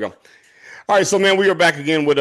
Go. All right, so man, we are back again with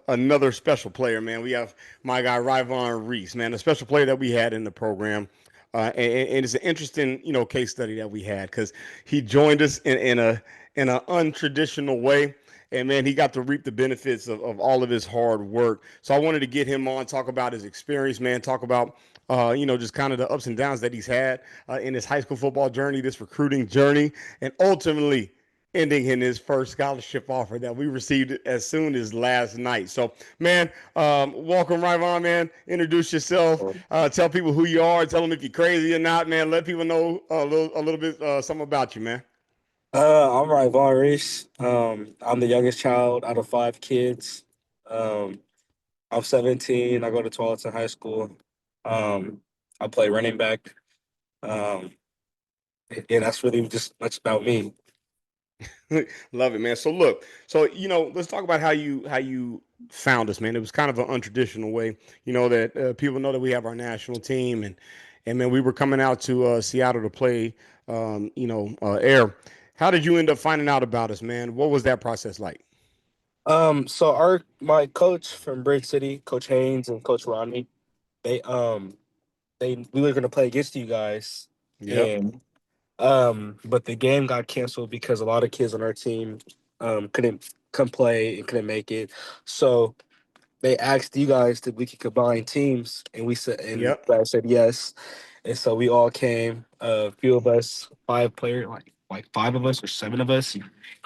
another special player, man. We have my guy Ry'Von Reese, man, a special player that we had in the program, and it's an interesting, case study that we had because he joined us in an untraditional way, and man, he got to reap the benefits of all of his hard work. So I wanted to get him on, talk about his experience, man, talk about just kind of the ups and downs that he's had in his high school football journey, this recruiting journey, and ultimately ending in his first scholarship offer that we received as soon as last night. So, man, welcome, Ry'Von, man. Introduce yourself. Tell people who you are. Tell them if you're crazy or not, man. Let people know a little bit something about you, man. I'm Ry'Von Reese. I'm the youngest child out of five kids. Um, I'm 17. I go to Tualatin High School. Um, I play running back. Um, and that's really just much about me. Love it, man. So look, let's talk about how you found us, man. It was kind of an untraditional way, that people know that we have our national team, and man, we were coming out to Seattle to play, air. How did you end up finding out about us, man? What was that process like? So my coach from Bridge City, Coach Haynes and Coach Rodney, they we were gonna play against you guys, Yep. and but the game got canceled because a lot of kids on our team couldn't come play and couldn't make it. So they asked you guys if we could combine teams, and we said, and you Yep. guys said yes, and so we all came. A few of us, five player, like five of us or seven of us,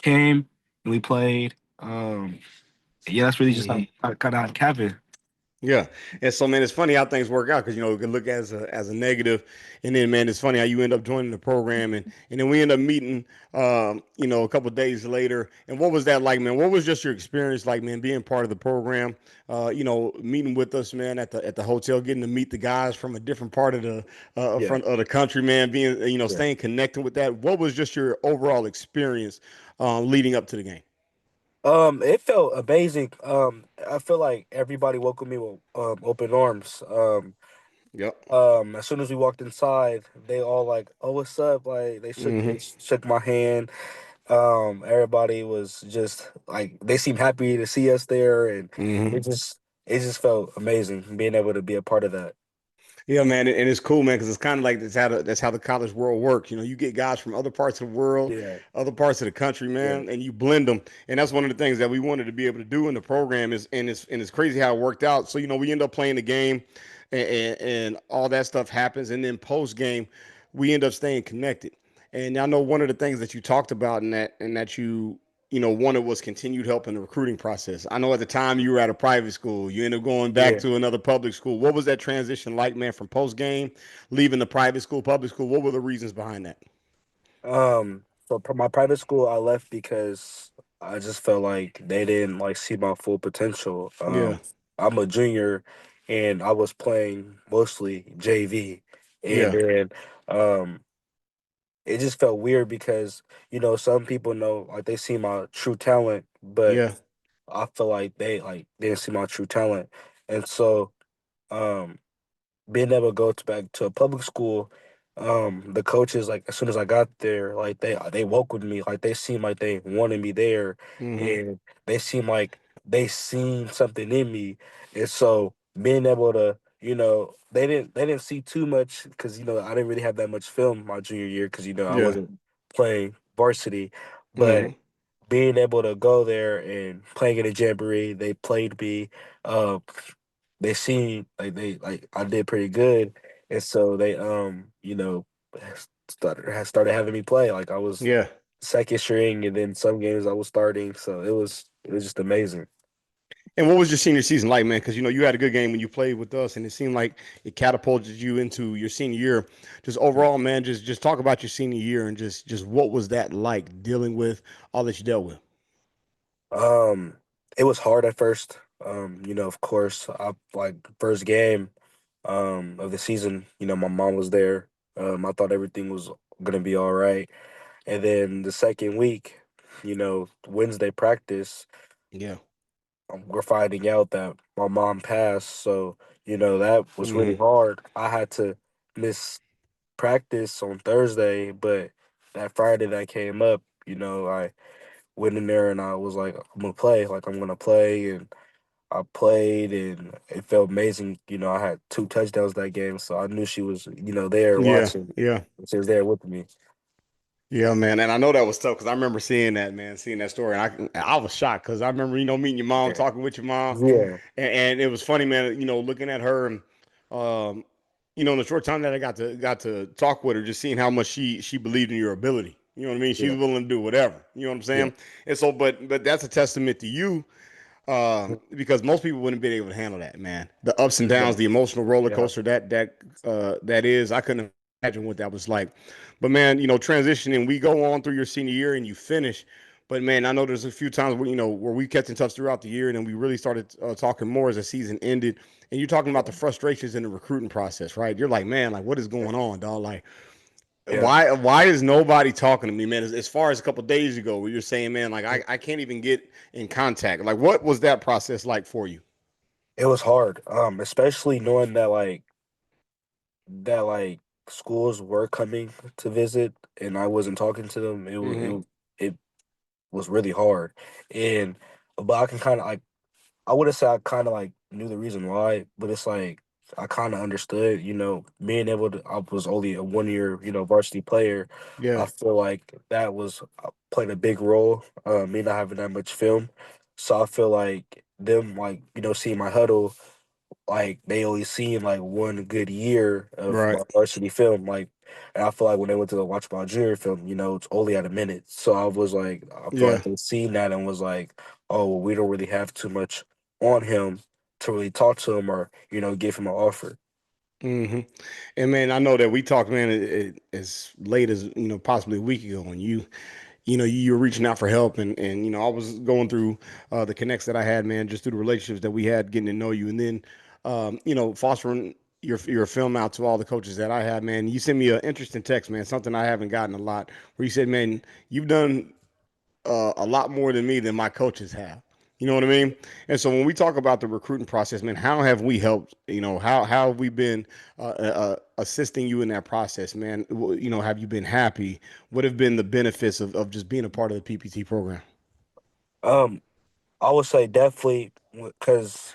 came and we played. Yeah, that's really just how kind of how it happened. Yeah, and so man, it's funny how things work out because it can look as a negative, and then man, it's funny how you end up joining the program, and then we end up meeting, a couple of days later. And what was that like, man? What was just your experience like, man, being part of the program? Meeting with us, man, at the hotel, getting to meet the guys from a different part of the Yeah. front of the country, man. Being Yeah. staying connected with that. What was just your overall experience leading up to the game? It felt amazing. I feel like everybody welcomed me with open arms. Yep. As soon as we walked inside, they all like, "Oh, what's up?" Like Mm-hmm. they shook my hand. Everybody was just like they seemed happy to see us there, and Mm-hmm. it just felt amazing being able to be a part of that. Yeah, man, and it's cool, man, because it's kind of like that's how the college world works. You get guys from other parts of the world, Yeah, other parts of the country, yeah, man, and you blend them. And that's one of the things that we wanted to be able to do in the program and it's crazy how it worked out. So we end up playing the game, and all that stuff happens, and then post game, we end up staying connected. And I know one of the things that you talked about in that wanted was continued help in the recruiting process. I know at the time you were at a private school, you ended up going back yeah. to another public school. What was that transition like, man, from post game, leaving the private school, public school? What were the reasons behind that? My private school, I left because I just felt like they didn't like see my full potential. Yeah, I'm a junior, and I was playing mostly JV, and yeah, then um, it just felt weird because some people know like they see my true talent, but yeah. I feel like they didn't see my true talent, and so um being able to go back to a public school, the coaches like as soon as I got there, like they welcomed me, like they seemed like they wanted me there, Mm-hmm. and they seemed like they seen something in me, and so being able to, they didn't see too much because I didn't really have that much film my junior year because I Yeah. wasn't playing varsity, but Mm-hmm. being able to go there and playing in a jamboree, they played me. Uh, they seen like they like I did pretty good, and so they started having me play. Like I was Yeah. second string, and then some games I was starting. So it was just amazing. And what was your senior season like, man? Because you had a good game when you played with us, and it seemed like it catapulted you into your senior year. Just overall, man, just talk about your senior year and just what was that like dealing with all that you dealt with. Um, it was hard at first. Of course, I like first game of the season. My mom was there. I thought everything was gonna be all right, and then the second week, Wednesday practice. Yeah. We're finding out that my mom passed. So, that was really Mm-hmm. hard. I had to miss practice on Thursday, but that Friday that came up, I went in there and I was like, I'm gonna play, like I'm gonna play, and I played, and it felt amazing. I had 2 touchdowns that game, so I knew she was, there Yeah, watching. yeah. She was there with me. Yeah, man, and I know that was tough because I remember seeing that, man, seeing that story, and I was shocked because I remember meeting your mom, Yeah, talking with your mom, yeah, and it was funny, man. Looking at her, and um, in the short time that I got to talk with her, just seeing how much she believed in your ability. You know what I mean? She's yeah, willing to do whatever. You know what I'm yeah, saying? And so, but that's a testament to you, because most people wouldn't be able to handle that, man. The ups and yeah, downs, the emotional roller yeah. coaster that is. I couldn't imagine what that was like. But man, transitioning, we go on through your senior year and you finish. But man, I know there's a few times where we kept in touch throughout the year, and then we really started talking more as the season ended. And you're talking about the frustrations in the recruiting process, right? You're like, man, like what is going on, dog? Like, Yeah. why is nobody talking to me, man? As far as a couple days ago, where you're saying, man, like I can't even get in contact. Like, what was that process like for you? It was hard, especially knowing that schools were coming to visit and I wasn't talking to them. Mm-hmm. It was really hard, and but I can kind of like I wouldn't say I kind of like knew the reason why, but it's like I kind of understood. Being able to. I was only a 1 year, varsity player. I Yeah. feel like that was played a big role. Me not having that much film, so I feel like them like seeing my huddle, like they only seen like one good year of Right. my varsity film, like, and I feel like when they went to watch my junior film, it's only at a minute. So I was like, I feel Yeah. like they seen that and was like, oh, well, we don't really have too much on him to really talk to him or give him an offer. Mm-hmm. And man, I know that we talked, man, as late as possibly a week ago, and you were reaching out for help, and I was going through the connects that I had, man, just through the relationships that we had, getting to know you, and then fostering your film out to all the coaches that I had, man. You sent me an interesting text, man, something I haven't gotten a lot, where you said, man, you've done a lot more than me than my coaches have. You know what I mean? And so when we talk about the recruiting process, man, how have we helped? How have we been assisting you in that process, man? Have you been happy? What have been the benefits of just being a part of the PPT program? Um, I would say definitely because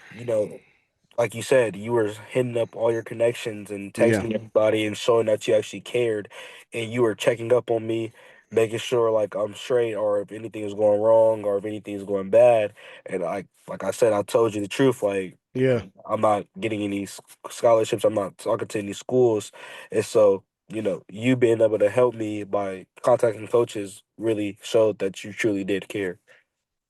like you said, you were hitting up all your connections and Yeah, texting everybody and showing that you actually cared, and you were checking up on me, making sure like I'm straight or if anything is going wrong or if anything is going bad. And like I said, I told you the truth. Like yeah. I'm not getting any scholarships. I'm not talking to any schools, and so you being able to help me by contacting coaches really showed that you truly did care.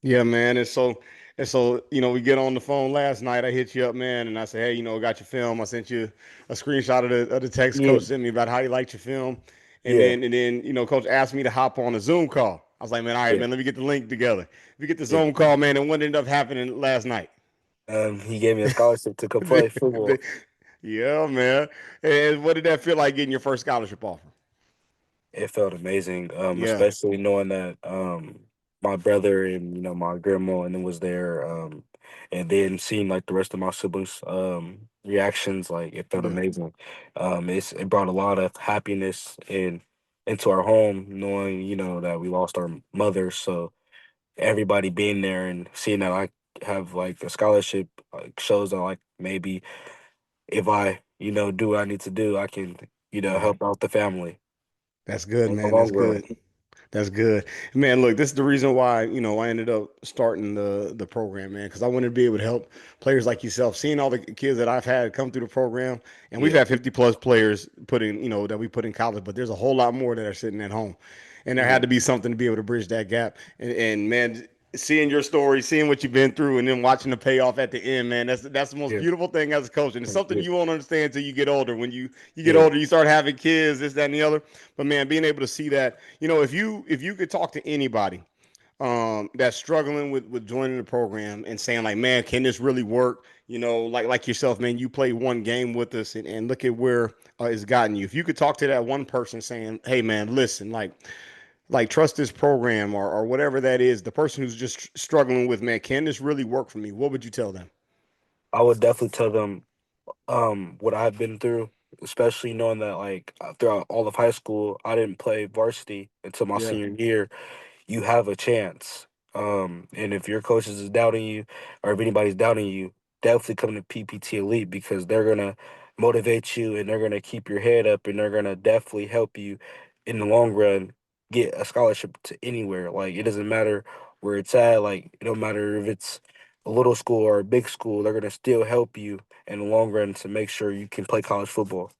Yeah, man. And so, we get on the phone last night. I hit you up, man, and I said, hey, I got your film. I sent you a screenshot of the text Yeah, coach sent me about how he liked your film. And yeah, then and then, coach asked me to hop on a Zoom call. I was like, man, all right, yeah, man, let me get the link together. We get the yeah. Zoom call, man, and what ended up happening last night? He gave me a scholarship to come play football. Yeah, man. And what did that feel like getting your first scholarship offer? It felt amazing, Yeah, especially knowing that my brother and my grandma and then was there, and then seeing like the rest of my siblings' reactions, like it felt yeah, amazing. It brought a lot of happiness into our home, knowing that we lost our mother. So everybody being there and seeing that I have like a scholarship like shows that like maybe if I do what I need to do, I can yeah. help out the family That's good, in the man. long That's run. good. That's good, man. Look, this is the reason why I ended up starting the program, man, because I wanted to be able to help players like yourself. Seeing all the kids that I've had come through the program, and we've Yeah. had 50 plus players put in, that we put in college, but there's a whole lot more that are sitting at home, and there had Yeah. to be something to be able to bridge that gap. And man, seeing your story, seeing what you've been through, and then watching the payoff at the end, man, that's the most Yeah. beautiful thing as a coach, and it's something Yeah. you won't understand until you get older. When you get Yeah. older, you start having kids, this, that, and the other. But man, being able to see that, if you could talk to anybody that's struggling with joining the program and saying like, man, can this really work? Like yourself, man, you play one game with us, and look at where it's gotten you. If you could talk to that one person saying, hey, man, listen, like trust this program or whatever that is, the person who's just struggling with, man, can this really work for me? What would you tell them? I would definitely tell them what I've been through, especially knowing that like throughout all of high school, I didn't play varsity until my Yeah, senior year. you have a chance. And if your coaches is doubting you, or if anybody's doubting you, definitely come to PPT Elite because they're gonna motivate you and they're gonna keep your head up and they're gonna definitely help you in the long run get a scholarship to anywhere. Like it doesn't matter where it's at. Like it don't matter if it's a little school or a big school. They're gonna still help you in the long run to make sure you can play college football.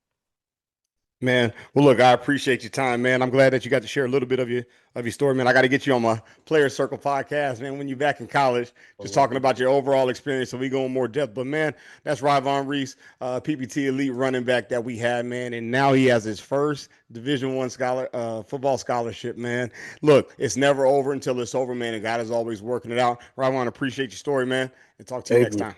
Man, well, look, I appreciate your time, man. I'm glad that you got to share a little bit of your story, man. I got to get you on my Player Circle podcast, man. When you're back in college, just talking about your overall experience, so we go in more depth. But man, that's Ry'Von Reese, PPT elite running back that we had, man, and now he has his first Division I football scholarship, man. Look, it's never over until it's over, man. And God is always working it out. Ry'Von, appreciate your story, man, and talk to you Thank next you. time.